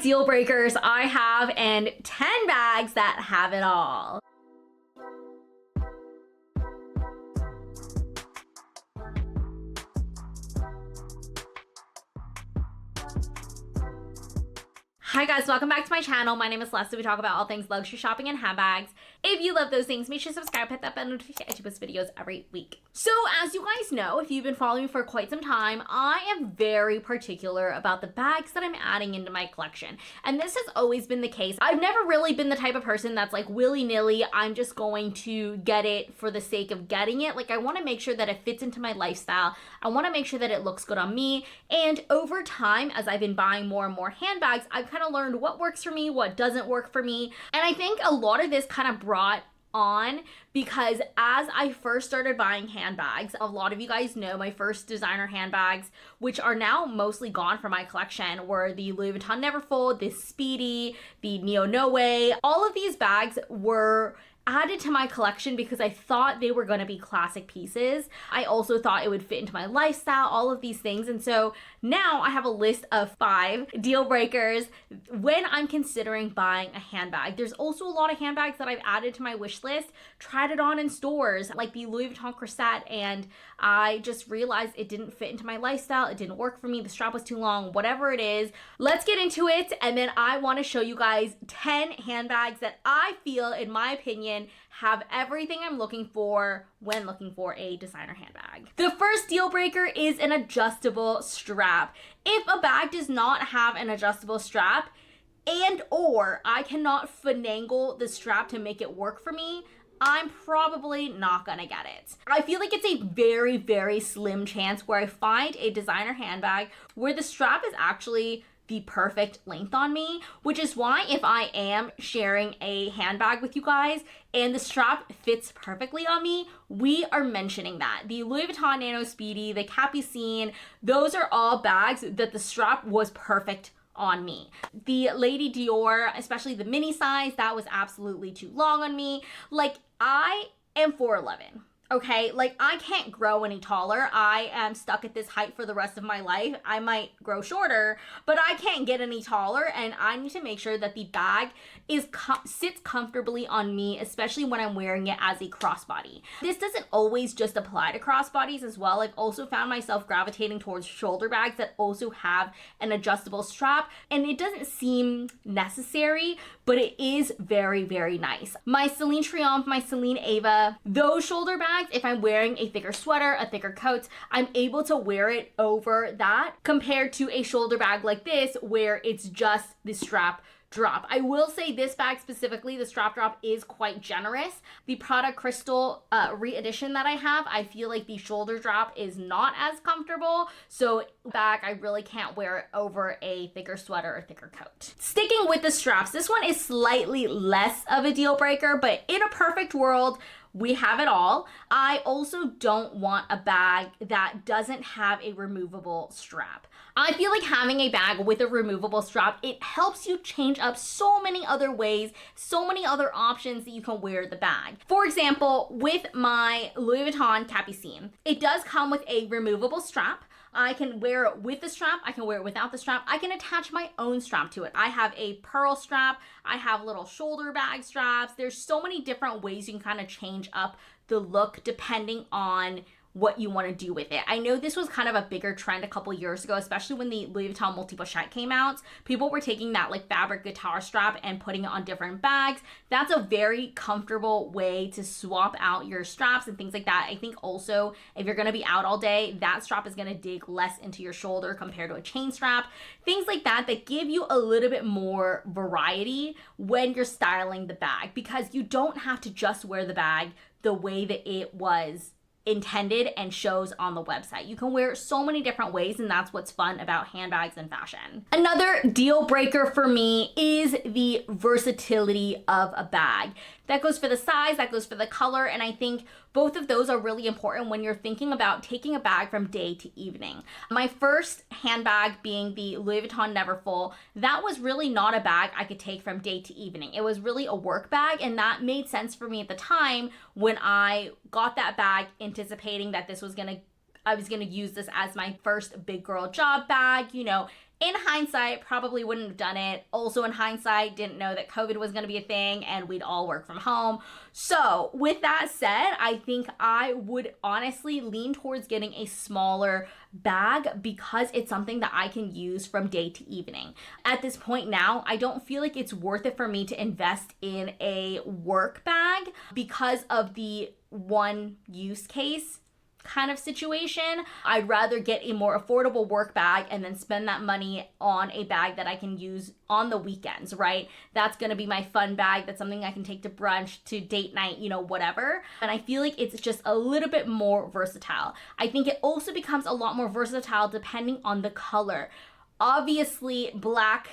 deal breakers I have and 10 bags that have it all. Hi guys, welcome back to my channel. My name is Celesta. We talk about all things luxury shopping and handbags. If you love those things, make sure to subscribe, hit that bell notification. I post videos every week. So as you guys know, if you've been following me for quite some time, I am very particular about the bags that I'm adding into my collection. And this has always been the case. I've never really been the type of person that's like willy-nilly, I'm just going to get it for the sake of getting it. Like I want to make sure that it fits into my lifestyle. I want to make sure that it looks good on me. And over time, as I've been buying more and more handbags, I've kind of learned what works for me, what doesn't work for me. And I think a lot of this kind of brought on because as I first started buying handbags, a lot of you guys know my first designer handbags, which are now mostly gone from my collection, were the Louis Vuitton Neverfull, the Speedy, the Neo No Way. All of these bags were added to my collection because I thought they were going to be classic pieces. I also thought it would fit into my lifestyle, all of these things. And so now I have a list of 5 deal breakers when I'm considering buying a handbag. There's also a lot of handbags that I've added to my wish list, tried it on in stores like the Louis Vuitton corset, and I just realized it didn't fit into my lifestyle. It didn't work for me. The strap was too long, whatever it is. Let's get into it. And then I want to show you guys 10 handbags that I feel, in my opinion, have everything I'm looking for when looking for a designer handbag. The first deal breaker is an adjustable strap. If a bag does not have an adjustable strap and or I cannot finagle the strap to make it work for me, I'm probably not gonna get it. I feel like it's a very, very slim chance where I find a designer handbag where the strap is actually the perfect length on me, which is why if I am sharing a handbag with you guys and the strap fits perfectly on me, we are mentioning that. The Louis Vuitton Nano Speedy, the Capucine, those are all bags that the strap was perfect on me. The Lady Dior, especially the mini size, that was absolutely too long on me. Like, I am 4'11". Okay, like I can't grow any taller. I am stuck at this height for the rest of my life. I might grow shorter, but I can't get any taller, and I need to make sure that the bag sits comfortably on me, especially when I'm wearing it as a crossbody. This doesn't always just apply to crossbodies as well. I've also found myself gravitating towards shoulder bags that also have an adjustable strap, and it doesn't seem necessary, but it is very, very nice. My Celine Triomphe, my Celine Ava, those shoulder bags, if I'm wearing a thicker sweater, a thicker coat, I'm able to wear it over that compared to a shoulder bag like this where it's just the strap drop. I will say this bag specifically, the strap drop is quite generous. The Prada Crystal re-edition that I have, I feel like the shoulder drop is not as comfortable. So bag, I really can't wear it over a thicker sweater or thicker coat. Sticking with the straps, this one is slightly less of a deal breaker, but in a perfect world, we have it all. I also don't want a bag that doesn't have a removable strap. I feel like having a bag with a removable strap, it helps you change up so many other ways, so many other options that you can wear the bag. For example, with my Louis Vuitton Capucine, it does come with a removable strap. I can wear it with the strap, I can wear it without the strap, I can attach my own strap to it. I have a pearl strap, I have little shoulder bag straps. There's so many different ways you can kind of change up the look depending on what you want to do with it. I know this was kind of a bigger trend a couple years ago, especially when the Louis Vuitton Multi-Pochette came out. People were taking that like fabric guitar strap and putting it on different bags. That's a very comfortable way to swap out your straps and things like that. I think also if you're going to be out all day, that strap is going to dig less into your shoulder compared to a chain strap. Things like that that give you a little bit more variety when you're styling the bag, because you don't have to just wear the bag the way that it was intended and shows on the website. You can wear it so many different ways, and that's what's fun about handbags and fashion. Another deal breaker for me is the versatility of a bag. That goes for the size, that goes for the color, and I think both of those are really important when you're thinking about taking a bag from day to evening. My first handbag being the Louis Vuitton Neverfull, that was really not a bag I could take from day to evening. It was really a work bag, and that made sense for me at the time when I got that bag, anticipating that I was gonna use this as my first big girl job bag, you know, In hindsight, probably wouldn't have done it. Also in hindsight, didn't know that COVID was going to be a thing and we'd all work from home. So with that said, I think I would honestly lean towards getting a smaller bag because it's something that I can use from day to evening. At this point now, I don't feel like it's worth it for me to invest in a work bag because of the one use case kind of situation. I'd rather get a more affordable work bag and then spend that money on a bag that I can use on the weekends, right? That's going to be my fun bag. That's something I can take to brunch, to date night, whatever. And I feel like it's just a little bit more versatile. I think it also becomes a lot more versatile depending on the color. Obviously, black,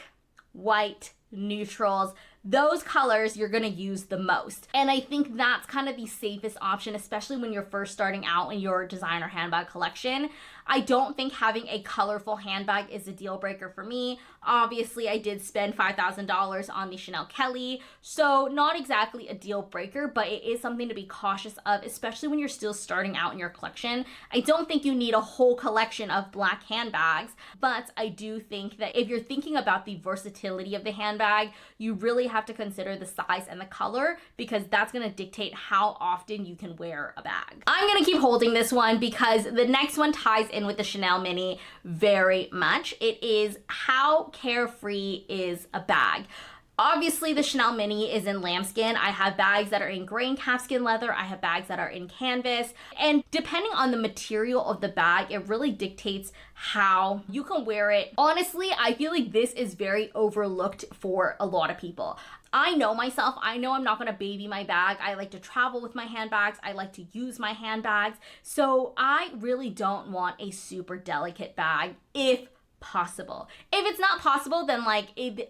white, neutrals, those colors you're going to use the most. And I think that's kind of the safest option, especially when you're first starting out in your designer handbag collection. I don't think having a colorful handbag is a deal breaker for me. Obviously, I did spend $5,000 on the Chanel Kelly, so not exactly a deal breaker, but it is something to be cautious of, especially when you're still starting out in your collection. I don't think you need a whole collection of black handbags, but I do think that if you're thinking about the versatility of the handbag, you really have to consider the size and the color because that's going to dictate how often you can wear a bag. I'm going to keep holding this one because the next one ties in with the Chanel Mini very much. It is how carefree is a bag. Obviously, the Chanel Mini is in lambskin. I have bags that are in gray and calfskin leather. I have bags that are in canvas. And depending on the material of the bag, it really dictates how you can wear it. Honestly, I feel like this is very overlooked for a lot of people. I know myself. I know I'm not going to baby my bag. I like to travel with my handbags. I like to use my handbags. So I really don't want a super delicate bag if possible. If it's not possible, then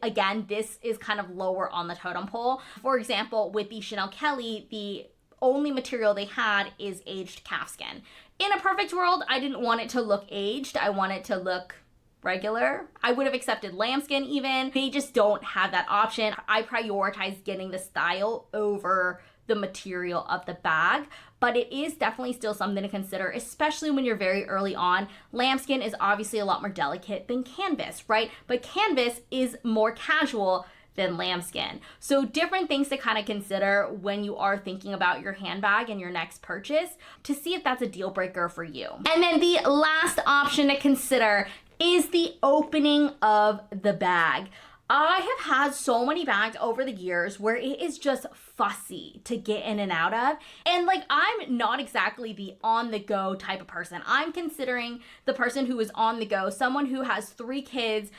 again, this is kind of lower on the totem pole. For example, with the Chanel Kelly, the only material they had is aged calfskin. In a perfect world, I didn't want it to look aged. I want it to look regular. I would have accepted lambskin even. They just don't have that option. I prioritize getting the style over the material of the bag, but it is definitely still something to consider, especially when you're very early on. Lambskin is obviously a lot more delicate than canvas, right? But canvas is more casual than lambskin. So different things to kind of consider when you are thinking about your handbag and your next purchase to see if that's a deal breaker for you. And then the last option to consider is the opening of the bag. I have had so many bags over the years where it is just fussy to get in and out of. And I'm not exactly the on the go type of person. I'm considering the person who is on the go, someone who has 3 kids,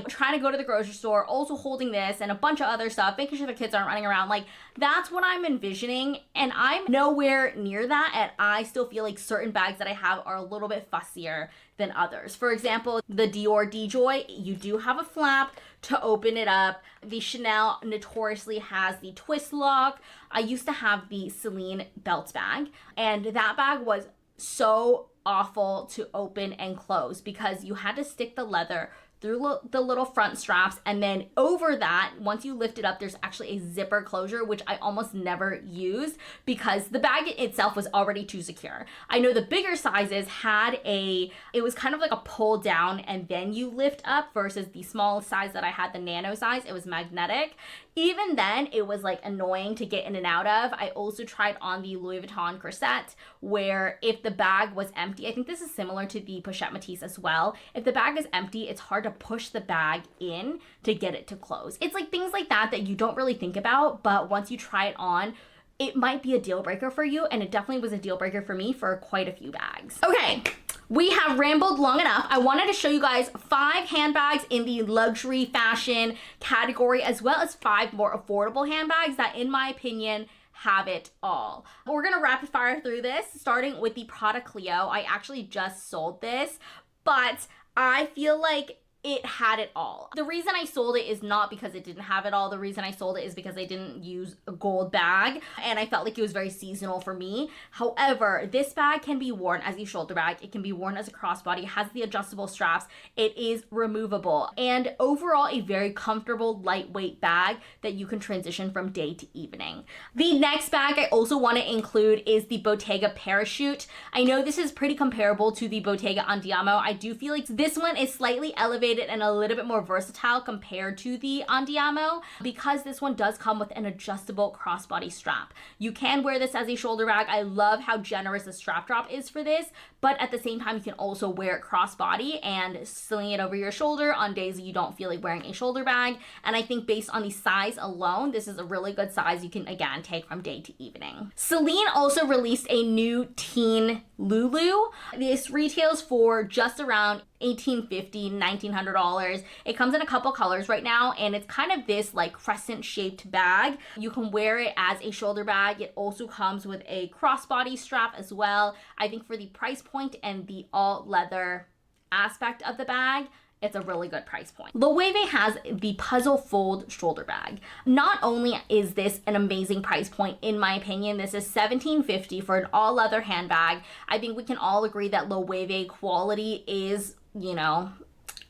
trying to go to the grocery store, also holding this and a bunch of other stuff, making sure the kids aren't running around. That's what I'm envisioning. And I'm nowhere near that. And I still feel like certain bags that I have are a little bit fussier than others. For example, the Dior DJoy, you do have a flap to open it up. The Chanel notoriously has the twist lock. I used to have the Celine belt bag, and that bag was so awful to open and close because you had to stick the leather through the little front straps, and then over that, once you lift it up, there's actually a zipper closure, which I almost never used because the bag itself was already too secure. I know the bigger sizes it was kind of like a pull down and then you lift up versus the small size that I had, the nano size, it was magnetic. Even then, it was annoying to get in and out of. I also tried on the Louis Vuitton corset where if the bag was empty, I think this is similar to the Pochette Métis as well. If the bag is empty, it's hard to push the bag in to get it to close. It's things like that you don't really think about, but once you try it on, it might be a deal breaker for you, and it definitely was a deal breaker for me for quite a few bags. Okay, we have rambled long enough. I wanted to show you guys 5 handbags in the luxury fashion category, as well as 5 more affordable handbags that, in my opinion, have it all. We're gonna rapid fire through this, starting with the Prada Clio. I actually just sold this, but I feel like it had it all. The reason I sold it is not because it didn't have it all. The reason I sold it is because I didn't use a gold bag and I felt like it was very seasonal for me. However, this bag can be worn as a shoulder bag. It can be worn as a crossbody. It has the adjustable straps. It is removable, and overall a very comfortable, lightweight bag that you can transition from day to evening. The next bag I also want to include is the Bottega Parachute. I know this is pretty comparable to the Bottega Andiamo. I do feel like this one is slightly elevated elevated and a little bit more versatile compared to the Andiamo, because this one does come with an adjustable crossbody strap. You can wear this as a shoulder bag. I love how generous the strap drop is for this, but at the same time, you can also wear it crossbody and sling it over your shoulder on days that you don't feel like wearing a shoulder bag. And I think based on the size alone, this is a really good size you can, again, take from day to evening. Celine also released a new teen Lulu. This retails for just around $1,850, $1,900. It comes in a couple colors right now, and it's kind of this like crescent shaped bag. You can wear it as a shoulder bag. It also comes with a crossbody strap as well. I think for the price point and the all leather aspect of the bag, it's a really good price point. Loewe has the puzzle fold shoulder bag. Not only is this an amazing price point, in my opinion, this is $1,750 for an all leather handbag. I think we can all agree that Loewe quality is, you know,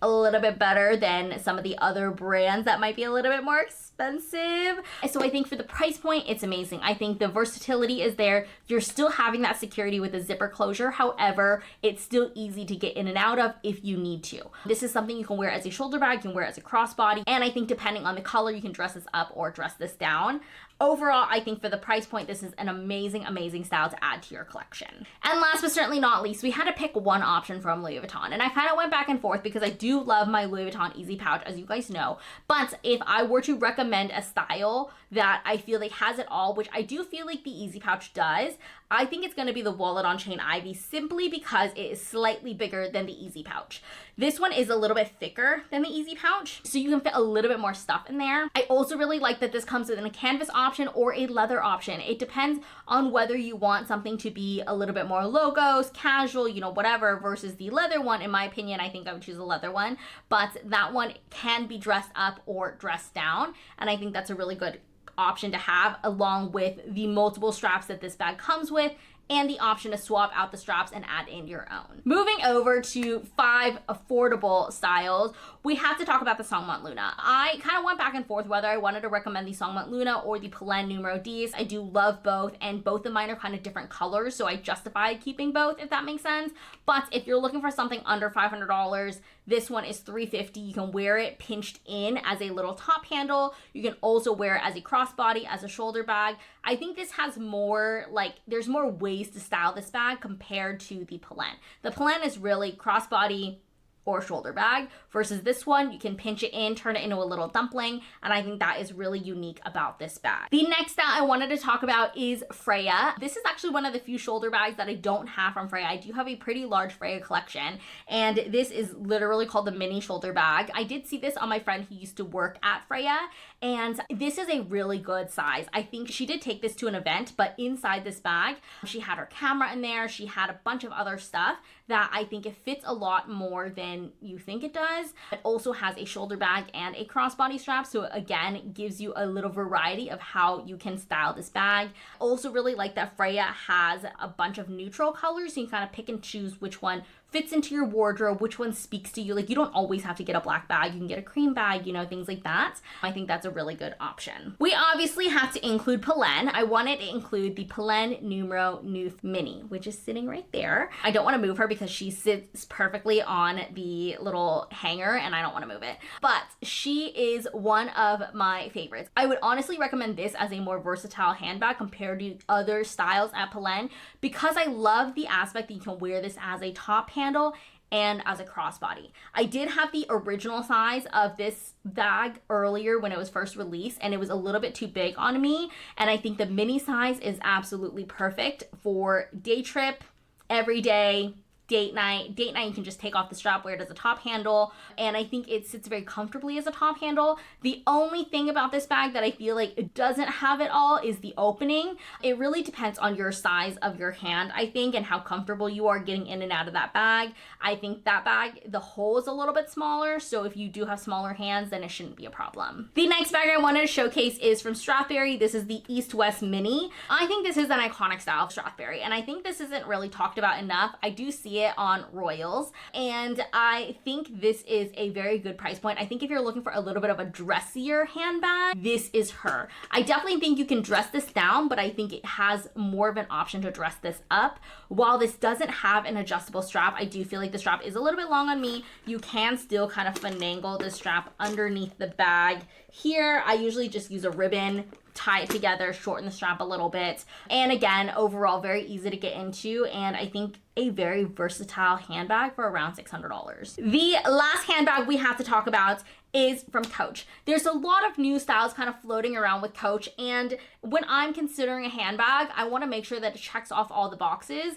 a little bit better than some of the other brands that might be a little bit more expensive. So I think for the price point, it's amazing. I think the versatility is there. You're still having that security with a zipper closure. However, it's still easy to get in and out of if you need to. This is something you can wear as a shoulder bag, you can wear as a crossbody, and I think depending on the color, you can dress this up or dress this down. Overall, I think for the price point, this is an amazing, amazing style to add to your collection. And last but certainly not least, we had to pick one option from Louis Vuitton. And I kind of went back and forth because I do love my Louis Vuitton Easy Pouch, as you guys know. But if I were to recommend a style that I feel like has it all, which I do feel like the Easy Pouch does, I think it's going to be the Wallet on Chain Ivy, simply because it is slightly bigger than the Easy Pouch. This one is a little bit thicker than the Easy Pouch, so you can fit a little bit more stuff in there. I also really like that this comes with a canvas option or a leather option. It depends on whether you want something to be a little bit more logos, casual, you know, whatever, versus the leather one. In my opinion, I think I would choose the leather one, but that one can be dressed up or dressed down, and I think that's a really good option to have, along with the multiple straps that this bag comes with and the option to swap out the straps and add in your own. Moving over to 5 affordable styles, we have to talk about the Songmont Luna. I kind of went back and forth whether I wanted to recommend the Songmont Luna or the Pelen Numero 10. I do love both, and both of mine are kind of different colors, so I justified keeping both, if that makes sense. But if you're looking for something under $500, this one is $350. You can wear it pinched in as a little top handle. You can also wear it as a crossbody, as a shoulder bag. I think this has more, like, there's more ways to style this bag compared to the Pelen. The Pelen is really crossbody or shoulder bag, versus this one, you can pinch it in, turn it into a little dumpling, and I think that is really unique about this bag. The next style I wanted to talk about is Freya. This is actually one of the few shoulder bags that I don't have from Freya. I do have a pretty large Freya collection, and this is literally called the mini shoulder bag. I did see this on my friend who used to work at Freya, and this is a really good size. I think she did take this to an event, but inside this bag, she had her camera in there, she had a bunch of other stuff that I think it fits a lot more than you think it does. It also has a shoulder bag and a crossbody strap, so again, gives you a little variety of how you can style this bag. Also really like that Freya has a bunch of neutral colors, so you can kind of pick and choose which one fits into your wardrobe, which one speaks to you. Like, you don't always have to get a black bag, you can get a cream bag, you know, things like that. I think that's a really good option. We obviously have to include Pelen. I wanted to include the Pelen Numero 9 Mini, which is sitting right there. I don't want to move her because she sits perfectly on the little hanger and I don't want to move it, but she is one of my favorites. I would honestly recommend this as a more versatile handbag compared to other styles at Pelen, because I love the aspect that you can wear this as a top handle and as a crossbody. I did have the original size of this bag earlier when it was first released, and it was a little bit too big on me, and I think the mini size is absolutely perfect for day trip, every day, date night. Date night, you can just take off the strap, wear it as a top handle, and I think it sits very comfortably as a top handle. The only thing about this bag that I feel like it doesn't have it all is the opening. It really depends on your size of your hand, I think, and how comfortable you are getting in and out of that bag. I think that bag, the hole is a little bit smaller, so if you do have smaller hands, then it shouldn't be a problem. The next bag I wanted to showcase is from Strathberry. This is the East West Mini. I think this is an iconic style of Strathberry, and I think this isn't really talked about enough. I do see it it on Royals, and I think this is a very good price point. I think if you're looking for a little bit of a dressier handbag, this is her. I definitely think you can dress this down, but I think it has more of an option to dress this up. While this doesn't have an adjustable strap, I do feel like the strap is a little bit long on me. You can still kind of finagle the strap underneath the bag. Here, I usually just use a ribbon, tie it together, shorten the strap a little bit. And again, overall, very easy to get into, and I think a very versatile handbag for around $600. The last handbag we have to talk about is from Coach. There's a lot of new styles kind of floating around with Coach, and when I'm considering a handbag, I want to make sure that it checks off all the boxes.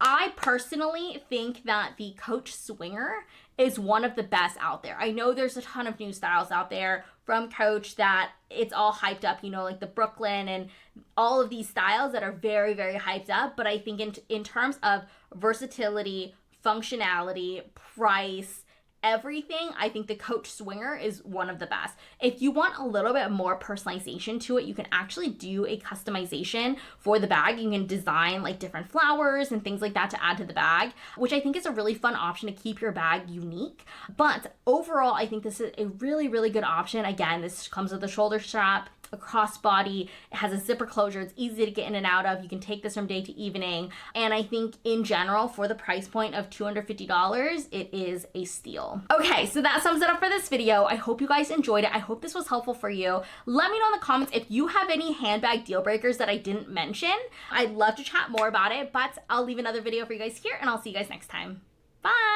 I personally think that the Coach Swinger is one of the best out there. I know there's a ton of new styles out there from Coach that it's all hyped up, you know, like the Brooklyn and all of these styles that are very, very hyped up. But I think in terms of versatility, functionality, price, everything, I think the Coach Swinger is one of the best. If you want a little bit more personalization to it, you can actually do a customization for the bag. You can design like different flowers and things like that to add to the bag, which I think is a really fun option to keep your bag unique. But overall, I think this is a really, really good option. Again, this comes with a shoulder strap, a crossbody, it has a zipper closure, it's easy to get in and out of. You can take this from day to evening, and I think in general, for the price point of $250, it is a steal. Okay, so that sums it up for this video. I hope you guys enjoyed it. I hope this was helpful for you. Let me know in the comments if you have any handbag deal breakers that I didn't mention. I'd love to chat more about it, but I'll leave another video for you guys here, and I'll see you guys next time. Bye!